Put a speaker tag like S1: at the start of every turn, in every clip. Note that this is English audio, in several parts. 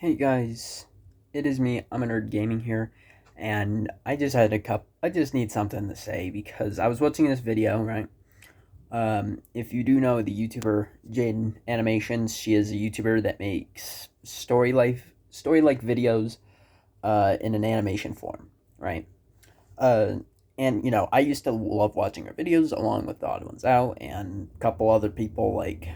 S1: Hey guys, it is me. I'm a nerd gaming here, and I just had a cup. I just need something to say because I was watching this video. Right, if you do know the YouTuber Jaidain Animations, she is a YouTuber that makes story like videos, in an animation form. Right, uh, and I used to love watching her videos along with the odd ones out and a couple other people like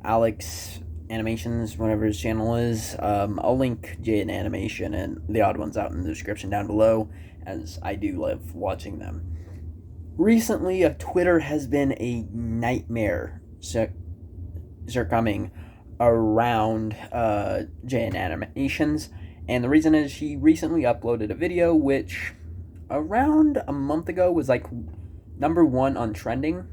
S1: Alex Animations, whatever his channel is. I'll link Jaidain Animation and the odd ones out in the description down below, as I do love watching them. Recently, Twitter has been a nightmare circuming around Jaidain Animations, and the reason is she recently uploaded a video which around a month ago was like number one on trending,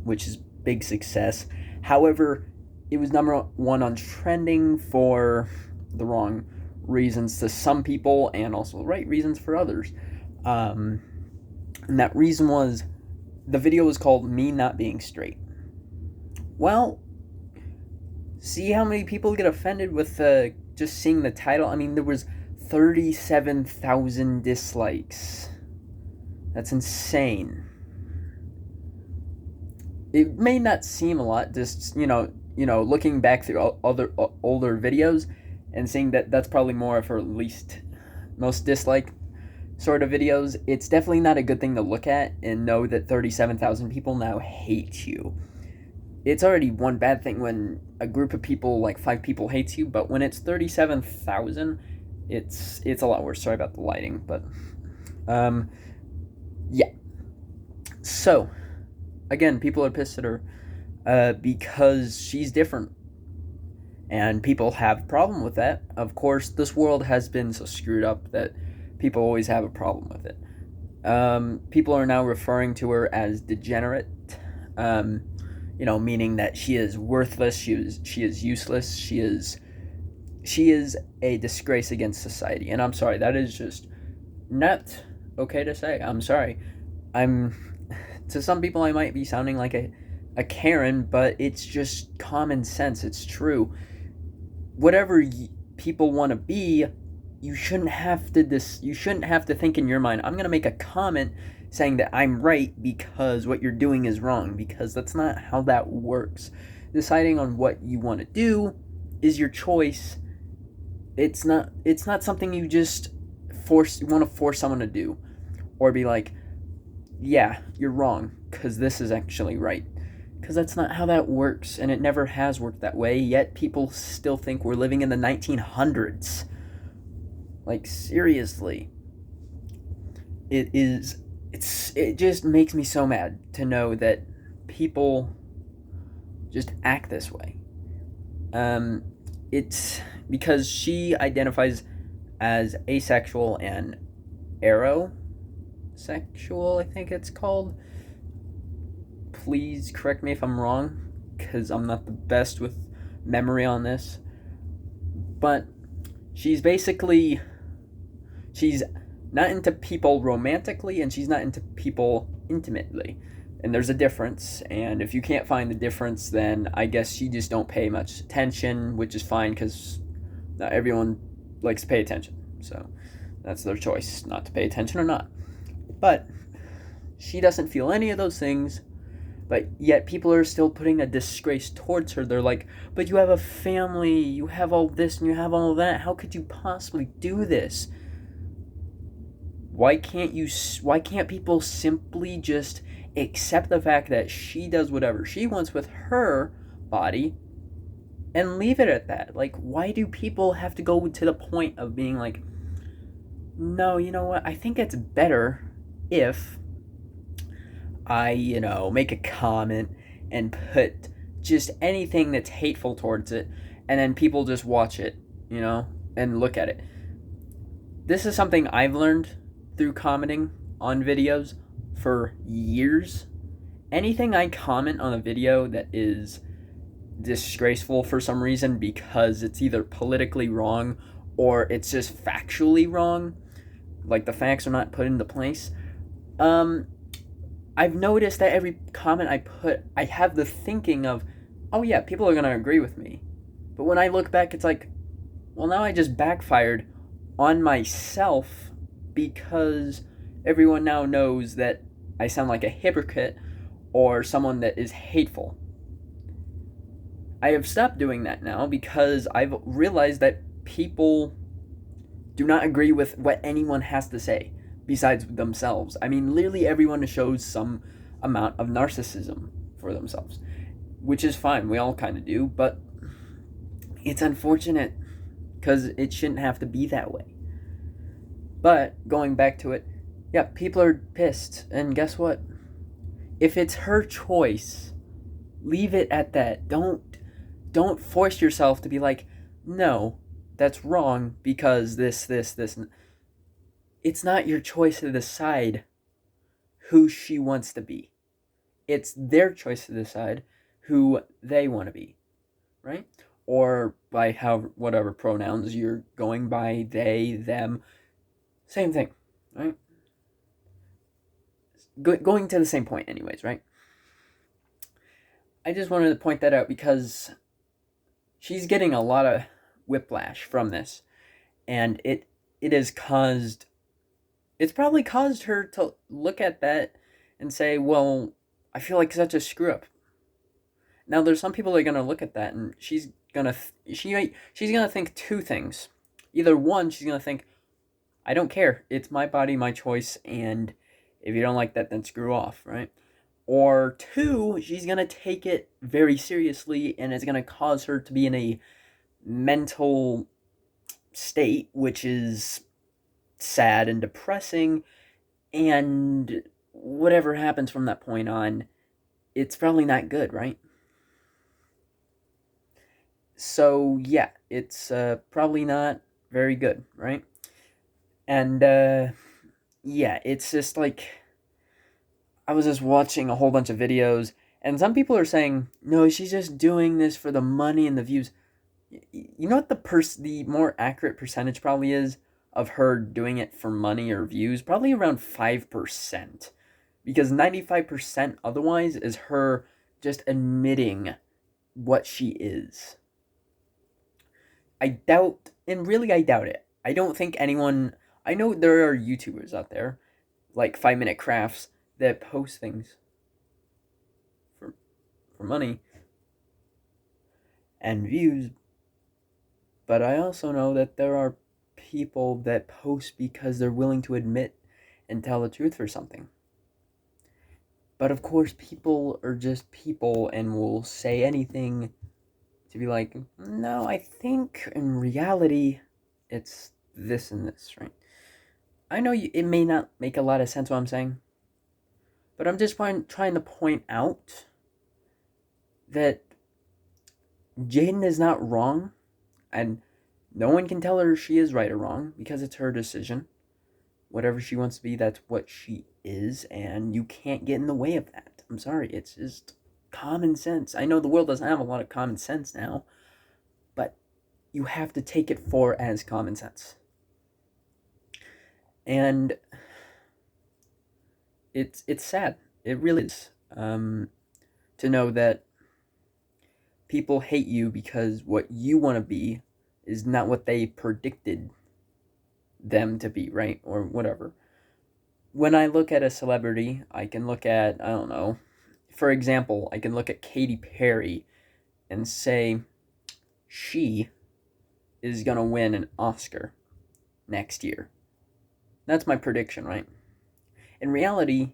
S1: which is big success. However, it was number one on trending for the wrong reasons to some people and also the right reasons for others. And that reason was the video was called Me Not Being Straight. Well, see how many people get offended with just seeing the title? I mean, there was 37,000 dislikes. That's insane. It may not seem a lot, just looking back through other older videos and seeing that that's probably more of her most disliked sort of videos. It's definitely not a good thing to look at and know that 37,000 people now hate you. It's already one bad thing when a group of people, like 5 people, hates you, but when it's 37,000, it's a lot worse. Sorry about the lighting, but yeah. So again, people are pissed at her because she's different, and people have a problem with that. Of course, this world has been so screwed up that people always have a problem with it. People are now referring to her as degenerate, meaning that she is worthless, she is useless, she is a disgrace against society. And I'm sorry, that is just not okay to say. I'm sorry. To some people, I might be sounding like a Karen, but it's just common sense. It's true. Whatever people want to be, you shouldn't have to think in your mind, I'm going to make a comment saying that I'm right because what you're doing is wrong, because that's not how that works. Deciding on what you want to do is your choice. It's not something you just want to force someone to do, or be like, yeah, you're wrong because this is actually right, because that's not how that works, and it never has worked that way. Yet people still think we're living in the 1900s. Like, seriously. It just makes me so mad to know that people just act this way. It's because she identifies as asexual and aerosexual, I think it's called. Please correct me if I'm wrong, because I'm not the best with memory on this. But she's not into people romantically, and she's not into people intimately. And there's a difference, and if you can't find the difference, then I guess you just don't pay much attention, which is fine, because not everyone likes to pay attention. So that's their choice, not to pay attention or not. But she doesn't feel any of those things, but yet people are still putting a disgrace towards her. They're like, but you have a family, you have all this, and you have all that. How could you possibly do this? Why can't people simply just accept the fact that she does whatever she wants with her body and leave it at that? Like, why do people have to go to the point of being like, no, you know what? I think it's better if I, make a comment and put just anything that's hateful towards it, and then people just watch it, and look at it. This is something I've learned through commenting on videos for years. Anything I comment on a video that is disgraceful for some reason, because it's either politically wrong or it's just factually wrong, like the facts are not put into place, I've noticed that every comment I put, I have the thinking of, oh yeah, people are going to agree with me. But when I look back, it's like, well, now I just backfired on myself because everyone now knows that I sound like a hypocrite or someone that is hateful. I have stopped doing that now because I've realized that people do not agree with what anyone has to say besides themselves. I mean, literally everyone shows some amount of narcissism for themselves, which is fine. We all kind of do, but it's unfortunate because it shouldn't have to be that way. But going back to it, yeah, people are pissed, and guess what? If it's her choice, leave it at that. Don't force yourself to be like, no, that's wrong because this. It's not your choice to decide who she wants to be. It's their choice to decide who they want to be, right? Or by whatever pronouns you're going by, they, them, same thing, right? Going to the same point anyways, right? I just wanted to point that out because she's getting a lot of whiplash from this, and it has caused, it's probably caused her to look at that and say, well, I feel like such a screw up. Now there's some people that are going to look at that and she's going to think two things. Either one, she's going to think, I don't care, it's my body, my choice, and if you don't like that, then screw off, right? Or two, she's going to take it very seriously and it's going to cause her to be in a mental state, which is sad and depressing, and whatever happens from that point on, it's probably not good, right? So, yeah, it's probably not very good, right? And, yeah, it's just like, I was just watching a whole bunch of videos, and some people are saying, no, she's just doing this for the money and the views. You know what the more accurate percentage probably is of her doing it for money or views? Probably around 5%. Because 95% otherwise is her just admitting what she is. I doubt, and really I doubt it. I don't think anyone, I know there are YouTubers out there, like 5 Minute Crafts, that post things for money and views, but I also know that there are people that post because they're willing to admit and tell the truth for something. But of course, people are just people and will say anything to be like, no, I think in reality, it's this and this, right? I know it may not make a lot of sense what I'm saying, but I'm just trying to point out that Jaidain is not wrong, and no one can tell her she is right or wrong because it's her decision. Whatever she wants to be, that's what she is, and you can't get in the way of that. I'm sorry, it's just common sense. I know the world doesn't have a lot of common sense now, but you have to take it for as common sense. And it's sad. It really is. To know that people hate you because what you want to be is not what they predicted them to be, right? Or whatever. When I look at a celebrity, I can look at, I don't know, for example, I can look at Katy Perry and say she is going to win an Oscar next year. That's my prediction, right? In reality,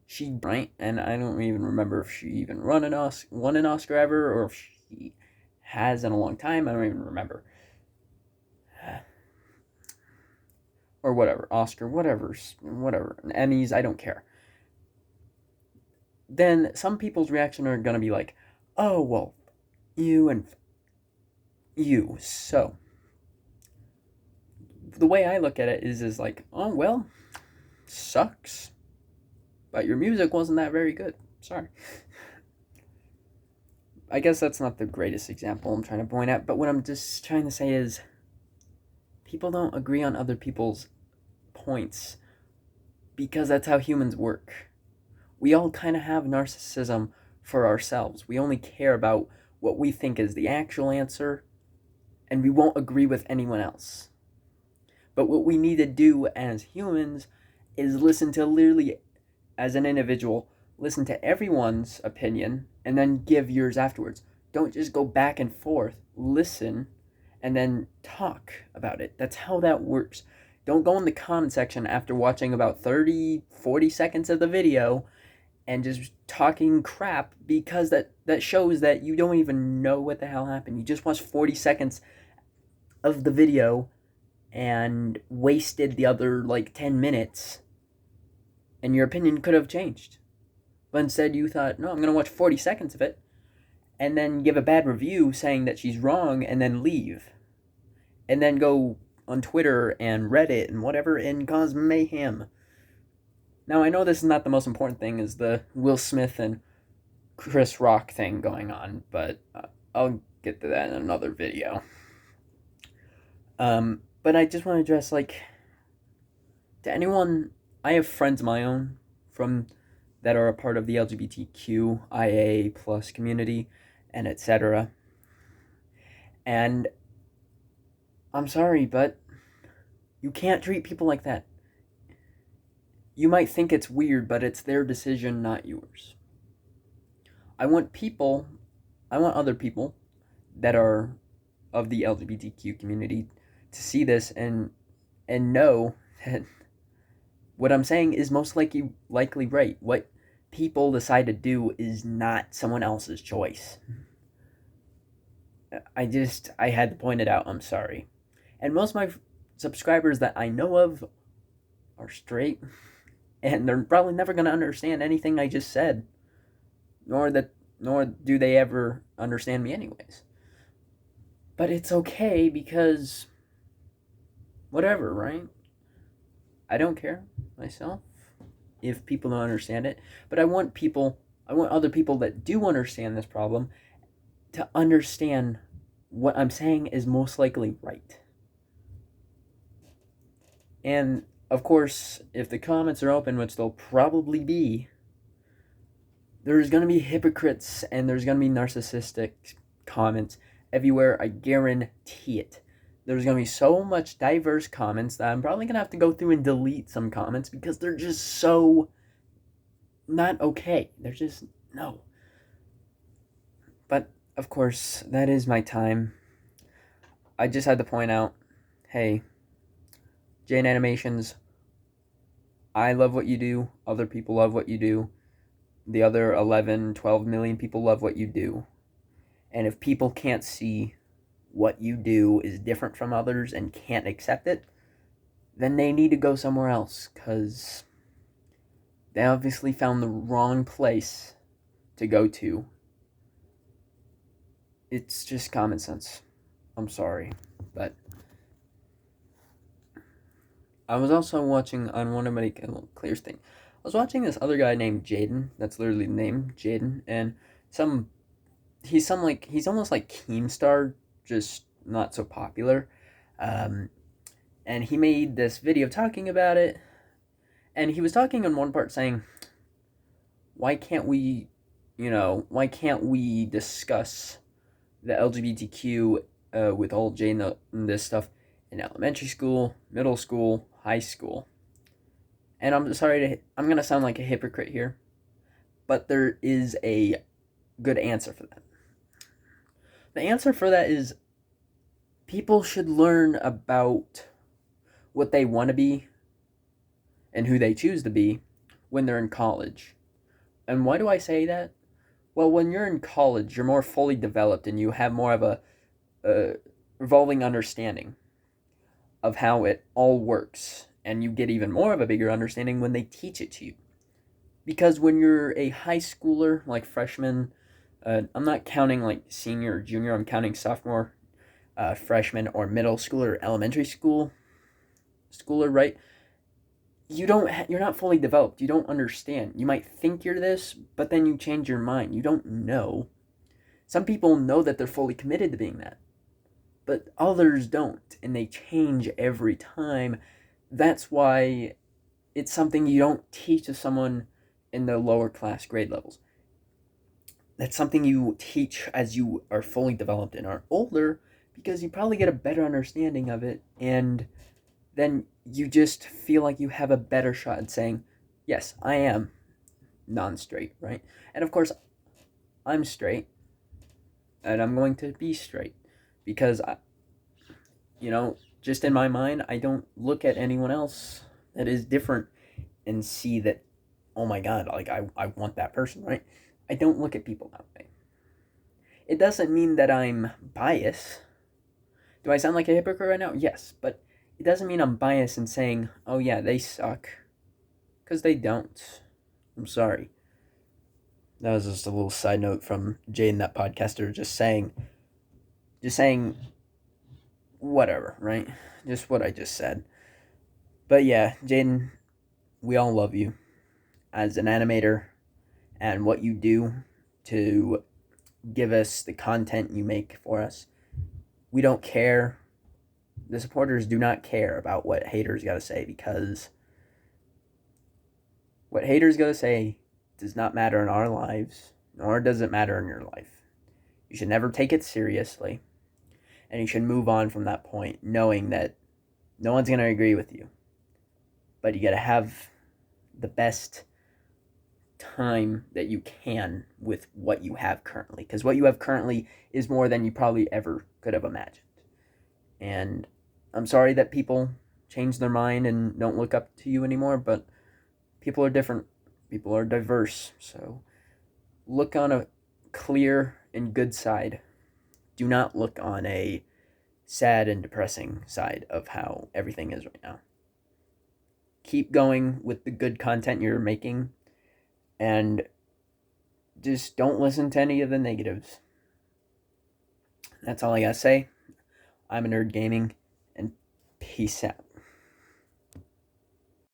S1: she, right? And I don't even remember if she even won an Oscar ever, or if she has in a long time. I don't even remember. Or whatever, Oscar, whatever, Emmys, I don't care. Then some people's reaction are gonna be like, oh, well, you and you. So, the way I look at it is like, oh, well, sucks. But your music wasn't that very good. Sorry. I guess that's not the greatest example I'm trying to point at, but what I'm just trying to say is people don't agree on other people's points because that's how humans work. We all kind of have narcissism for ourselves. We only care about what we think is the actual answer and we won't agree with anyone else. But what we need to do as humans is listen to literally, as an individual, listen to everyone's opinion and then give yours afterwards. Don't just go back and forth. Listen and then talk about it. That's how that works. Don't go in the comment section after watching about 30, 40 seconds of the video and just talking crap, because that shows that you don't even know what the hell happened. You just watched 40 seconds of the video and wasted the other like 10 minutes, and your opinion could have changed. But instead you thought, no, I'm going to watch 40 seconds of it and then give a bad review saying that she's wrong and then leave. And then go on Twitter and Reddit and whatever and cause mayhem. Now, I know this is not the most important thing, is the Will Smith and Chris Rock thing going on, but I'll get to that in another video. But I just want to address, like, to anyone, I have friends of my own that are a part of the LGBTQIA plus community, and etc. And I'm sorry, but you can't treat people like that. You might think it's weird, but it's their decision, not yours. I want other people that are of the LGBTQ community to see this and know that what I'm saying is most likely right. What people decide to do is not someone else's choice. I had to point it out. I'm sorry. And most of my subscribers that I know of are straight, and they're probably never going to understand anything I just said, nor do they ever understand me anyways. But it's okay, because whatever, right? I don't care myself if people don't understand it, but I want other people that do understand this problem to understand what I'm saying is most likely right. And of course, if the comments are open, which they'll probably be, there's going to be hypocrites and there's going to be narcissistic comments everywhere. I guarantee it. There's going to be so much diverse comments that I'm probably going to have to go through and delete some comments because they're just so not okay. They're just, no. But, of course, that is my time. I just had to point out, hey, Jaidain Animations, I love what you do. Other people love what you do. The other 11, 12 million people love what you do. And if people can't see what you do is different from others and can't accept it, then they need to go somewhere else, because they obviously found the wrong place to go to. It's just common sense. I'm sorry, but I was also watching, on one of my clear thing, I was watching this other guy named Jaidain. That's literally the name, Jaidain, and he's almost like Keemstar, just not so popular. And he made this video talking about it, and he was talking in one part saying, why can't we discuss the LGBTQ with all Jane and this stuff in elementary school, middle school, high school? And I'm going to sound like a hypocrite here, but there is a good answer for that. The answer for that is people should learn about what they want to be and who they choose to be when they're in college. And why do I say that? Well, when you're in college, you're more fully developed and you have more of a revolving understanding of how it all works. And you get even more of a bigger understanding when they teach it to you. Because when you're a high schooler, like freshman, I'm not counting like senior or junior, I'm counting sophomore, freshman, or middle school or elementary schooler, right? You're not fully developed. You don't understand. You might think you're this, but then you change your mind. You don't know. Some people know that they're fully committed to being that, but others don't, and they change every time. That's why it's something you don't teach to someone in the lower class grade levels. That's something you teach as you are fully developed and are older, because you probably get a better understanding of it, and then you just feel like you have a better shot at saying, yes, I am non-straight, right? And of course, I'm straight, and I'm going to be straight because just in my mind, I don't look at anyone else that is different and see that, oh my god, like I want that person, right? I don't look at people that way. It doesn't mean that I'm biased. Do I sound like a hypocrite right now? Yes, but it doesn't mean I'm biased in saying, oh yeah, they suck. Because they don't. I'm sorry. That was just a little side note from Jaidain, that podcaster, just saying whatever, right? Just what I just said. But yeah, Jaidain, we all love you as an animator and what you do to give us the content you make for us. We don't care. The supporters do not care about what haters got to say, because what haters got to say does not matter in our lives, nor does it matter in your life. You should never take it seriously, and you should move on from that point knowing that no one's going to agree with you. But you got to have the best time that you can with what you have currently, because what you have currently is more than you probably ever could have imagined. And I'm sorry that people change their mind and don't look up to you anymore, but people are different. People are diverse. So look on a clear and good side. Do not look on a sad and depressing side of how everything is right now. Keep going with the good content you're making, and just don't listen to any of the negatives. That's all I gotta say. I'm a Nerd Gaming, and peace out.